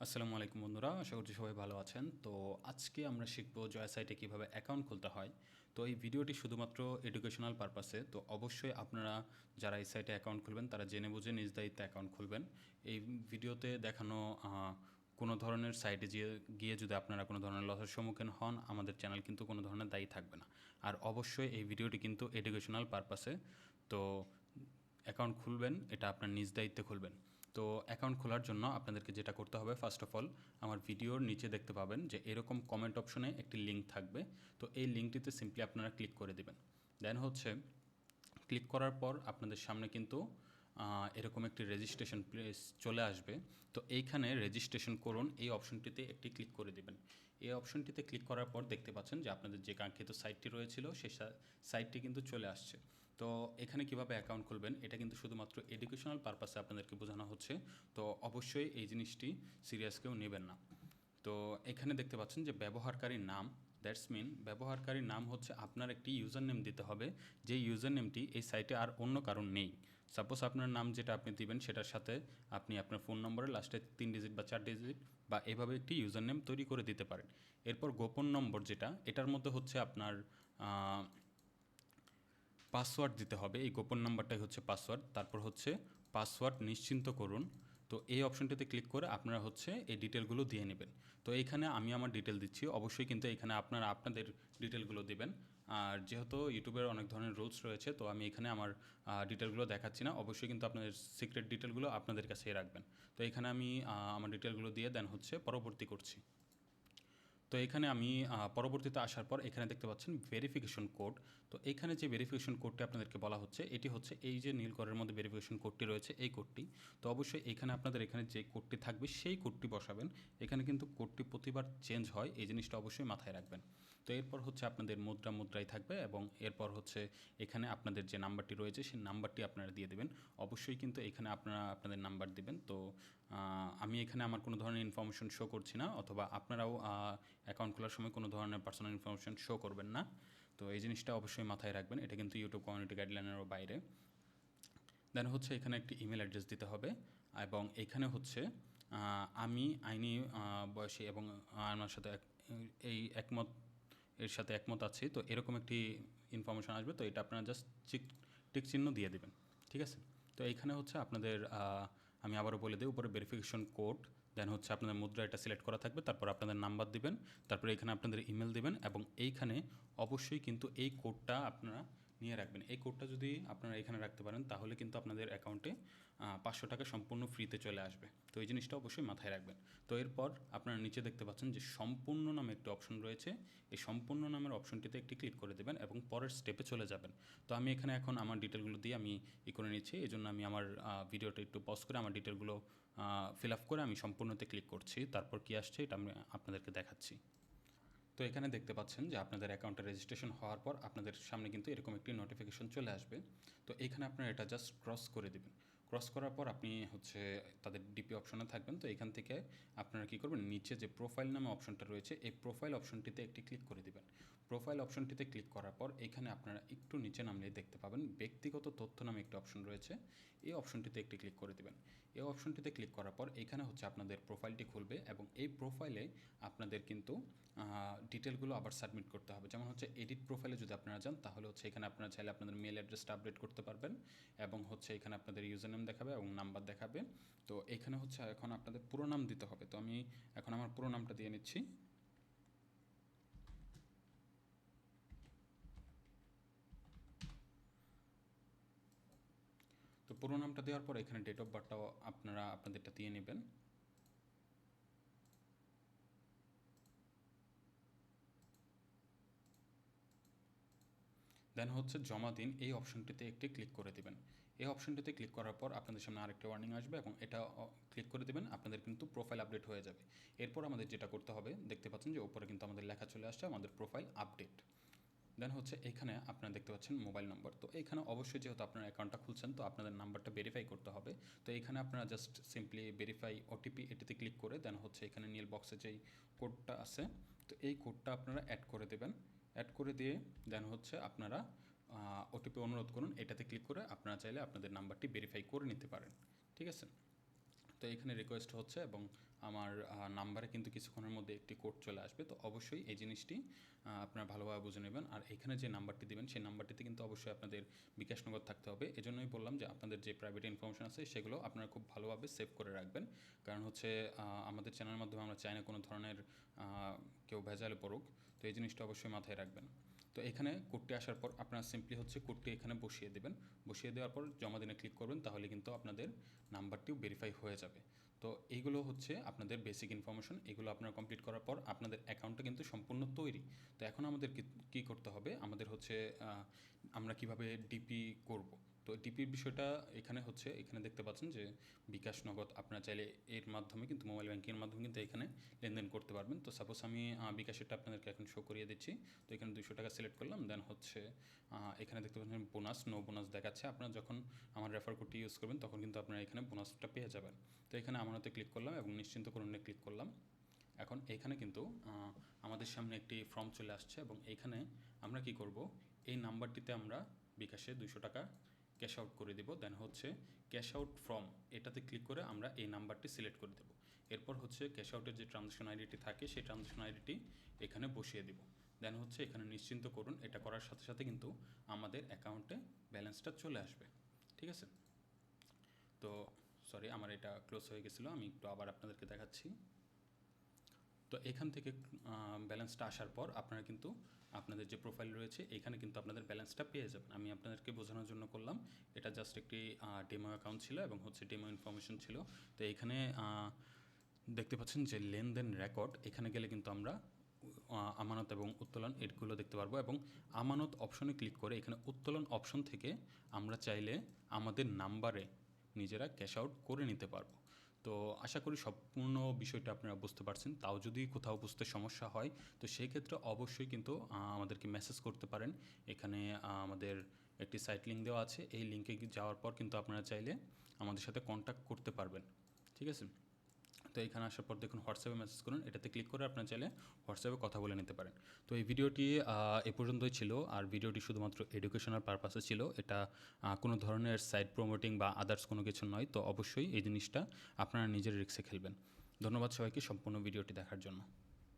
আসসালামু আলাইকুম বন্ধুরা, আশা করছি সবাই ভালো আছেন। তো আজকে আমরা শিখব জয়া সাইটে কীভাবে অ্যাকাউন্ট খুলতে হয়। তো এই ভিডিওটি শুধুমাত্র এডুকেশনাল পারপাসে। তো অবশ্যই আপনারা যারা এই সাইটে অ্যাকাউন্ট খুলবেন তারা জেনে বুঝে নিজ দায়িত্বে অ্যাকাউন্ট খুলবেন। এই ভিডিওতে দেখানো কোনো ধরনের সাইটে গিয়ে যদি আপনারা কোনো ধরনের লসের সম্মুখীন হন, আমাদের চ্যানেল কিন্তু কোনো ধরনের দায়ী থাকবে না। আর অবশ্যই এই ভিডিওটি কিন্তু এডুকেশনাল পারপাসে। তো অ্যাকাউন্ট খুলবেন, এটা আপনার নিজ দায়িত্বে খুলবেন। তো অ্যাকাউন্ট খোলার জন্য আপনাদেরকে যেটা করতে হবে, ফার্স্ট অফ অল আমার ভিডিওর নিচে দেখতে পাবেন যে এরকম কমেন্ট অপশনে একটি লিঙ্ক থাকবে। তো এই লিঙ্কটিতে সিম্পলি আপনারা ক্লিক করে দেবেন। দেন হচ্ছে ক্লিক করার পর আপনাদের সামনে কিন্তু এরকম একটি রেজিস্ট্রেশন প্লেস চলে আসবে। তো এইখানে রেজিস্ট্রেশন করুন এই অপশনটিতে একটি ক্লিক করে দেবেন। এই অপশনটিতে ক্লিক করার পর দেখতে পাচ্ছেন যে আপনাদের যে কাঙ্ক্ষিত সাইটটি রয়েছিল সেই সাইটটি কিন্তু চলে আসছে। তো এখানে কিভাবে অ্যাকাউন্ট খুলবেন এটা কিন্তু শুধুমাত্র এডুকেশনাল পারপাসে আপনাদেরকে বোঝানো হচ্ছে। তো অবশ্যই এই জিনিসটি সিরিয়াস কেউ নেবেন না। তো এখানে দেখতে পাচ্ছেন যে ব্যবহারকারীর নাম, দ্যাটস মিন ব্যবহারকারীর নাম হচ্ছে আপনার একটি ইউজার নেম দিতে হবে, যে ইউজার নেমটি এই সাইটে আর অন্য কারণ নেই। সাপোজ আপনার নাম যেটা আপনি দিবেন সেটার সাথে আপনি আপনার ফোন নম্বরের লাস্টে 3 ডিজিট বা 4 ডিজিট বা এভাবে একটি ইউজার নেম তৈরি করে দিতে পারেন। এরপর গোপন নম্বর যেটা, এটার মধ্যে হচ্ছে আপনার পাসওয়ার্ড দিতে হবে। এই গোপন নাম্বারটাই হচ্ছে পাসওয়ার্ড। তারপর হচ্ছে পাসওয়ার্ড নিশ্চিন্ত করুন। তো এই অপশনটিতে ক্লিক করে আপনারা হচ্ছে এই ডিটেলগুলো দিয়ে নেবেন। তো এইখানে আমি আমার ডিটেল দিচ্ছি, অবশ্যই কিন্তু এখানে আপনারা আপনাদের ডিটেলগুলো দিবেন। আর যেহেতু ইউটিউবের অনেক ধরনের রুলস রয়েছে, তো আমি এখানে আমার ডিটেলগুলো দেখাচ্ছি না। অবশ্যই কিন্তু আপনাদের সিক্রেট ডিটেলগুলো আপনাদের কাছেই রাখবেন। তো এখানে আমি আমার ডিটেলগুলো দিয়ে দেন হচ্ছে পরবর্তী করছি। তো এখানে আমি পরবর্তীতে আসার পর এখানে দেখতে পাচ্ছেন ভেরিফিকেশন কোড। তো এখানে যে ভেরিফিকেশন কোডটি আপনাদেরকে বলা হচ্ছে, এটি হচ্ছে এই যে নীল ঘরের মধ্যে ভেরিফিকেশন কোডটি রয়েছে, এই কোডটি। তো অবশ্যই এখানে আপনাদের এখানে যে কোডটি থাকবে সেই কোডটি বসাবেন। এখানে কিন্তু কোডটি প্রতিবার চেঞ্জ হয়, এই জিনিসটা অবশ্যই মাথায় রাখবেন। তো এরপর হচ্ছে আপনাদের মুদ্রাই থাকবে এবং এরপর হচ্ছে এখানে আপনাদের যে নাম্বারটি রয়েছে সেই নাম্বারটি আপনারা দিয়ে দেবেন। অবশ্যই কিন্তু এখানে আপনারা আপনাদের নাম্বার দিবেন। তো আমি এখানে আমার কোনো ধরনের ইনফরমেশন শো করছি না, অথবা আপনারাও অ্যাকাউন্ট খোলার সময় কোনো ধরনের পার্সোনাল ইনফরমেশন শো করবেন না। তো এই জিনিসটা অবশ্যই মাথায় রাখবেন, এটা কিন্তু ইউটিউব কমিউনিটি গাইডলাইনেরও বাইরে। দেন হচ্ছে এখানে একটি ইমেল অ্যাড্রেস দিতে হবে এবং এখানে হচ্ছে আমি আইনি বয়সী এবং আমার সাথে একমত, এর সাথে একমত আছি, তো এরকম একটি ইনফরমেশন আসবে। তো এটা আপনারা জাস্ট টিক চিহ্ন দিয়ে দেবেন, ঠিক আছে। তো এইখানে হচ্ছে আপনাদের আমি আবারও বলে দিই, উপরে ভেরিফিকেশন কোড, দেন হচ্ছে আপনাদের মুদ্রা এটা সিলেক্ট করা থাকবে, তারপর আপনাদের নাম্বার দিবেন, তারপরে এখানে আপনাদের ইমেল দিবেন এবং এইখানে অবশ্যই কিন্তু এই কোডটা আপনারা নিয়ে রাখবেন। এই কোডটা যদি আপনারা এখানে রাখতে পারেন তাহলে কিন্তু আপনাদের অ্যাকাউন্টে 500 টাকা সম্পূর্ণ ফ্রিতে চলে আসবে। তো এই জিনিসটা অবশ্যই মাথায় রাখবেন। তো এরপর আপনারা নিচে দেখতে পাচ্ছেন যে সম্পূর্ণ নামে একটি অপশন রয়েছে, এই সম্পূর্ণ নামের অপশনটিতে একটি ক্লিক করে দেবেন এবং পরের স্টেপে চলে যাবেন। তো আমি এখানে এখন আমার ডিটেলগুলো দিয়ে আমি করে নিচ্ছি, এই জন্য আমি আমার ভিডিওটা একটু পজ করে আমার ডিটেলগুলো ফিল আপ করে আমি সম্পূর্ণতে ক্লিক করছি। তারপর কী আসছে এটা আমি আপনাদেরকে দেখাচ্ছি। তো এখানে দেখতে পাচ্ছেন যে আপনাদের অ্যাকাউন্টে রেজিস্ট্রেশন হওয়ার পর আপনাদের সামনে কিন্তু এরকম একটি নোটিফিকেশন চলে আসবে। তো এখানে আপনারা এটা জাস্ট ক্রস করে দেবেন। ক্রস করার পর আপনি হচ্ছে তাদের ডিপি অপশনে থাকবেন। তো এখান থেকে আপনারা কী করবেন, নিচে যে প্রোফাইল নামে অপশনটা রয়েছে এই প্রোফাইল অপশনটিতে একটি ক্লিক করে দেবেন। প্রোফাইল অপশনটিতে ক্লিক করার পর এখানে আপনারা একটু নিচে নামলেই দেখতে পাবেন ব্যক্তিগত তথ্য নামে একটি অপশন রয়েছে, এই অপশনটিতে একটি ক্লিক করে দেবেন। এই অপশনটিতে ক্লিক করার পর এখানে হচ্ছে আপনাদের প্রোফাইলটি খুলবে এবং এই প্রোফাইলে আপনাদের কিন্তু ডিটেলগুলো আবার সাবমিট করতে হবে। যেমন হচ্ছে এডিট প্রোফাইলে যদি আপনারা যান তাহলে হচ্ছে এখানে আপনারা চাইলে আপনাদের মেল অ্যাড্রেসটা আপডেট করতে পারবেন এবং হচ্ছে এখানে আপনাদের ইউজার নেম দেখাবে এবং নাম্বার দেখাবে। তো এখানে হচ্ছে এখন আপনাদের পুরো নাম দিতে হবে। তো আমি এখন আমার পুরো নামটা দিয়ে নিচ্ছি। তো পুরো নামটা দেওয়ার পর এখানে ডেট অফ বার্থটাও আপনারা আপনাদেরটা দিয়ে নেবেন। দেন হচ্ছে জমা দিন, এই অপশনটিতে একটি ক্লিক করে দেবেন। এই অপশনটিতে ক্লিক করার পর আপনাদের সামনে আরেকটা ওয়ার্নিং আসবে এবং এটা ক্লিক করে দেবেন, আপনাদের কিন্তু প্রোফাইল আপডেট হয়ে যাবে। এরপর আমাদের যেটা করতে হবে, দেখতে পাচ্ছেন যে উপরে কিন্তু আমাদের লেখা চলে আসছে আমাদের প্রোফাইল আপডেট। দেন হচ্ছে এখানে আপনারা দেখতে পাচ্ছেন মোবাইল নম্বর। তো এখানে অবশ্যই যেহেতু আপনার অ্যাকাউন্টটা খুলছেন তো আপনাদের নাম্বারটা ভেরিফাই করতে হবে। তো এখানে আপনারা জাস্ট সিম্পলি ভেরিফাই ওটিপি এটিতে ক্লিক করে দেন হচ্ছে এখানে নীল বক্সে যেই কোডটা আছে তো এই কোডটা আপনারা অ্যাড করে দেবেন। অ্যাড করে দিয়ে দেন হচ্ছে আপনারা ওটিপি অনুরোধ করুন, এটাতে ক্লিক করে আপনারা চাইলে আপনাদের নাম্বারটি ভেরিফাই করে নিতে পারেন, ঠিক আছে। তো এখানে রিকোয়েস্ট হচ্ছে এবং আমার নাম্বারে কিন্তু কিছুক্ষণের মধ্যে একটি কোড চলে আসবে। তো অবশ্যই এই জিনিসটি আপনারা ভালোভাবে বুঝে নেবেন। আর এখানে যে নাম্বারটি দিবেন সেই নাম্বারটিতে কিন্তু অবশ্যই আপনাদের বিকাশ নগদ থাকতে হবে। এজন্যই বললাম যে আপনাদের যে প্রাইভেট ইনফরমেশন আছে সেগুলো আপনারা খুব ভালোভাবে সেভ করে রাখবেন। কারণ হচ্ছে আমাদের চ্যানেলের মাধ্যমে আমরা চাই না কোনো ধরনের কেউ ভেজালে পড়ুক। তো এই জিনিসটা অবশ্যই মাথায় রাখবেন। তো এখানে কোডটি আসার পর আপনারা সিম্পলি হচ্ছে কোডটি এখানে বসিয়ে দেবেন। বসিয়ে দেওয়ার পর জমা দিনে ক্লিক করবেন, তাহলে কিন্তু আপনাদের নাম্বারটিও ভেরিফাই হয়ে যাবে। তো এইগুলো হচ্ছে আপনাদের বেসিক ইনফরমেশন। এগুলো আপনারা কমপ্লিট করার পর আপনাদের অ্যাকাউন্টটা কিন্তু সম্পূর্ণ তৈরি। তো এখন আমাদের কী করতে হবে, আমাদের হচ্ছে আমরা কিভাবে ডিপি করব। তো ডিপির বিষয়টা এখানে হচ্ছে, এখানে দেখতে পাচ্ছেন যে বিকাশ নগদ আপনারা চাইলে এর মাধ্যমে কিন্তু মোবাইল ব্যাঙ্কিংয়ের মাধ্যমে কিন্তু এখানে লেনদেন করতে পারবেন। তো সাপোজ আমি বিকাশেরটা আপনাদেরকে এখন শো করিয়ে দিচ্ছি। তো এখানে 200 টাকা সিলেক্ট করলাম, দেন হচ্ছে এখানে দেখতে পাচ্ছেন বোনাস, নো বোনাস দেখাচ্ছে। আপনারা যখন আমার রেফার কোডটি ইউজ করবেন তখন কিন্তু আপনারা এখানে বোনাসটা পেয়ে যাবেন। তো এখানে আমানতে ক্লিক করলাম এবং নিশ্চিন্ত করণে ক্লিক করলাম। এখন এখানে কিন্তু আমাদের সামনে একটি ফর্ম চলে আসছে এবং এখানে আমরা কি করব, এই নাম্বারটিতে আমরা বিকাশে 200 টাকা ক্যাশ আউট করে দেব। দেন হচ্ছে ক্যাশ আউট ফ্রম, এটাতে ক্লিক করে আমরা এই নাম্বারটি সিলেক্ট করে দেব। এরপর হচ্ছে ক্যাশ আউটের যে ট্রানজ্যাকশন আইডিটি থাকে সেই ট্রানজ্যাকশন আইডিটি এখানে বসিয়ে দেব। দেন হচ্ছে এখানে নিশ্চিন্ত করুন, এটা করার সাথে সাথে কিন্তু আমাদের অ্যাকাউন্টে ব্যালেন্সটা চলে আসবে। ঠিক আছে? তো সরি, আমার এটা ক্লোজ হয়ে গেছিলো, আমি একটু আবার আপনাদেরকে দেখাচ্ছি। তো এখান থেকে ব্যালেন্সটা আসার পর আপনারা কিন্তু আপনাদের যে প্রোফাইল রয়েছে এখানে কিন্তু আপনাদের ব্যালেন্সটা পেয়ে যাবেন। আমি আপনাদেরকে বোঝানোর জন্য করলাম, এটা জাস্ট একটি ডেমো অ্যাকাউন্ট ছিল এবং হচ্ছে ডেমো ইনফরমেশন ছিল। তো এখানে দেখতে পাচ্ছেন যে লেনদেন রেকর্ড, এখানে গেলে কিন্তু আমরা আমানত এবং উত্তোলন এগুলো দেখতে পারবো এবং আমানত অপশনে ক্লিক করে এখানে উত্তোলন অপশন থেকে আমরা চাইলে আমাদের নাম্বারে নিজেরা ক্যাশ আউট করে নিতে পারবো। তো আশা করি সম্পূর্ণ বিষয়টা আপনারা বুঝতে পারছেন। তাও যদি কোথাও বুঝতে সমস্যা হয় তো সেই ক্ষেত্রে অবশ্যই কিন্তু আমাদেরকে মেসেজ করতে পারেন। এখানে আমাদের একটি সাইট লিঙ্ক দেওয়া আছে, এই লিঙ্কে যাওয়ার পর কিন্তু আপনারা চাইলে আমাদের সাথে কন্ট্যাক্ট করতে পারবেন। ঠিক আছে? তো এখানে আসার পর দেখুন হোয়াটসঅ্যাপে মেসেজ করুন, এটাতে ক্লিক করে আপনারা চাইলে হোয়াটসঅ্যাপে কথা বলে নিতে পারেন। তো এই ভিডিওটি এ পর্যন্তই ছিল। আর ভিডিওটি শুধুমাত্র এডুকেশনাল পারপাসে ছিল, এটা কোনো ধরনের সাইট প্রমোটিং বা আদার্স কোনো কিছু নয়। তো অবশ্যই এই জিনিসটা আপনারা নিজের রিস্কে খেলবেন। ধন্যবাদ সবাইকে সম্পূর্ণ ভিডিওটি দেখার জন্য।